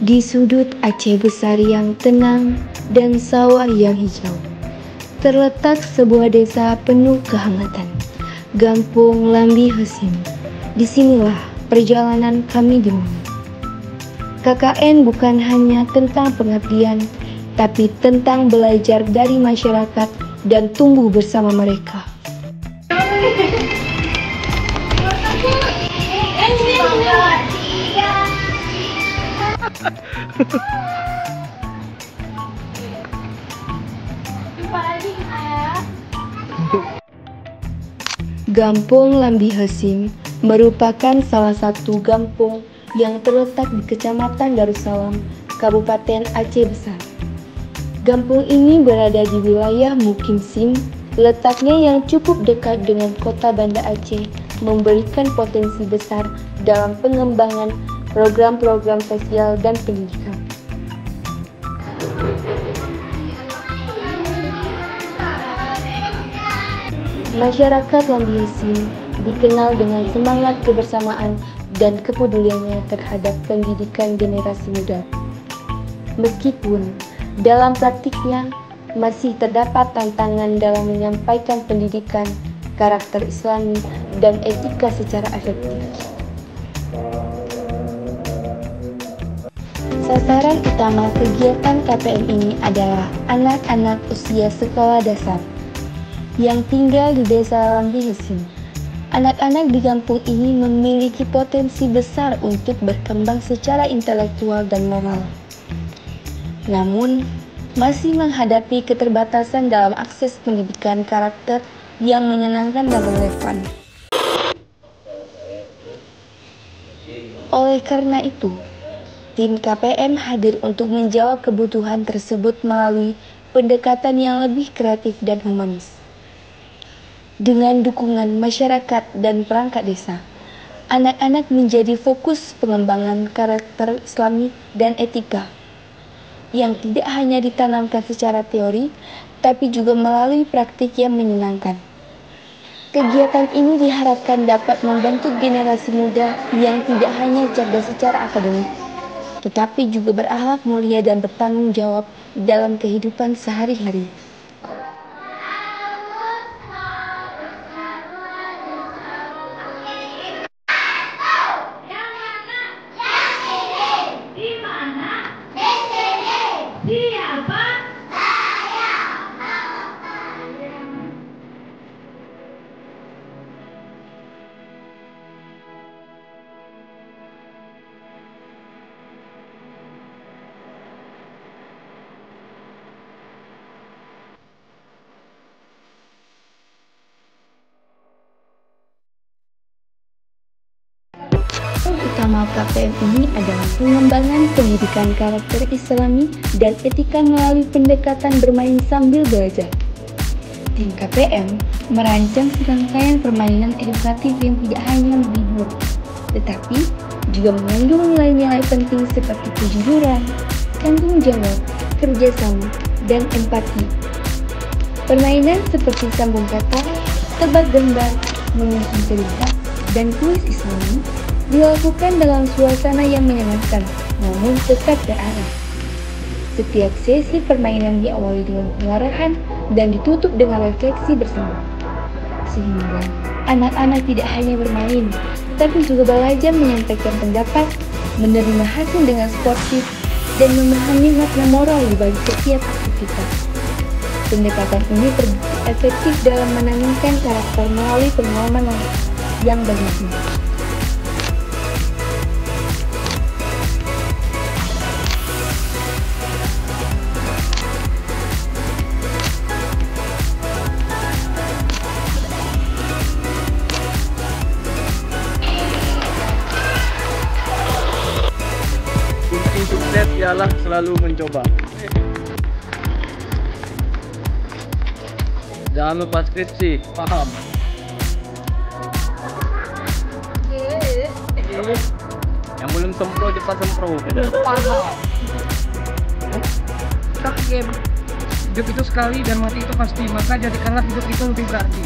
Di sudut Aceh besar yang tenang dan sawah yang hijau, terletak sebuah desa penuh kehangatan, Gampung Lambi Hesim. Disinilah perjalanan kami dimulai. KKN bukan hanya tentang pengabdian, tapi tentang belajar dari masyarakat dan tumbuh bersama mereka. Gampung Lambi Hesim merupakan salah satu kampung yang terletak di Kecamatan Darussalam, Kabupaten Aceh Besar. Kampung ini berada di wilayah Mukim Sim, letaknya yang cukup dekat dengan kota Banda Aceh, memberikan potensi besar dalam pengembangan program-program sosial dan pendidikan. Masyarakat Lambi Hesim dikenal dengan semangat kebersamaan dan kepeduliannya terhadap pendidikan generasi muda. Meskipun dalam praktiknya masih terdapat tantangan dalam menyampaikan pendidikan, karakter Islami, dan etika secara efektif. Sasaran utama kegiatan KPM ini adalah anak-anak usia sekolah dasar yang tinggal di desa Lambi Hesim. Anak-anak di kampung ini memiliki potensi besar untuk berkembang secara intelektual dan moral. Namun, masih menghadapi keterbatasan dalam akses pendidikan karakter yang menyenangkan dan relevan. Oleh karena itu, tim KPM hadir untuk menjawab kebutuhan tersebut melalui pendekatan yang lebih kreatif dan humanis. Dengan dukungan masyarakat dan perangkat desa, anak-anak menjadi fokus pengembangan karakter Islami dan etika yang tidak hanya ditanamkan secara teori, tapi juga melalui praktik yang menyenangkan. Kegiatan ini diharapkan dapat membentuk generasi muda yang tidak hanya cerdas secara akademik, tetapi juga berakhlak mulia dan bertanggung jawab dalam kehidupan sehari-hari. Utama KPM ini adalah pengembangan pendidikan karakter Islami dan etika melalui pendekatan bermain sambil belajar. Tim KPM merancang serangkaian permainan edukatif yang tidak hanya menghibur, tetapi juga mengandung nilai-nilai penting seperti kejujuran, tanggung jawab, kerjasama, dan empati. Permainan seperti sambung kata, tebak gambar, menyusun cerita, dan kuis Islami dilakukan dalam suasana yang menyenangkan, namun tetap terarah. Setiap sesi permainan diawali dengan pengarahan dan ditutup dengan refleksi bersama, sehingga anak-anak tidak hanya bermain, tapi juga belajar menyampaikan pendapat, menerima hasil dengan sportif, dan memahami makna moral di balik setiap aktivitas. Pendekatan ini terbukti efektif dalam menanamkan karakter melalui pengalaman yang bermakna. Sukses ialah selalu mencoba. Jangan lupa skripsi, paham? Yang belum sempro cepat sempro. Paham. Tak game. Hidup itu sekali dan mati itu pasti, maka jadikanlah hidup itu lebih berarti.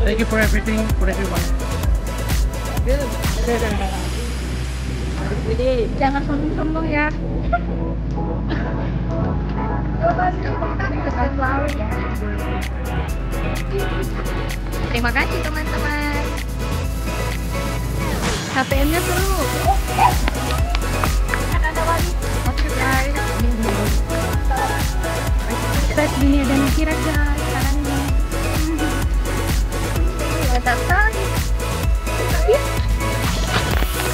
Thank you for everything, for everyone. Good. Jadi jangan sombong-sombong ya. Sukses selalu ya. Terima kasih teman-teman. KPM-nya seru. Ada lagi. Oke guys. Sukses dunia dan akhirat guys. Sekarang ini. Mantap sekali.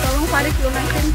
Tolong Faris lunasin.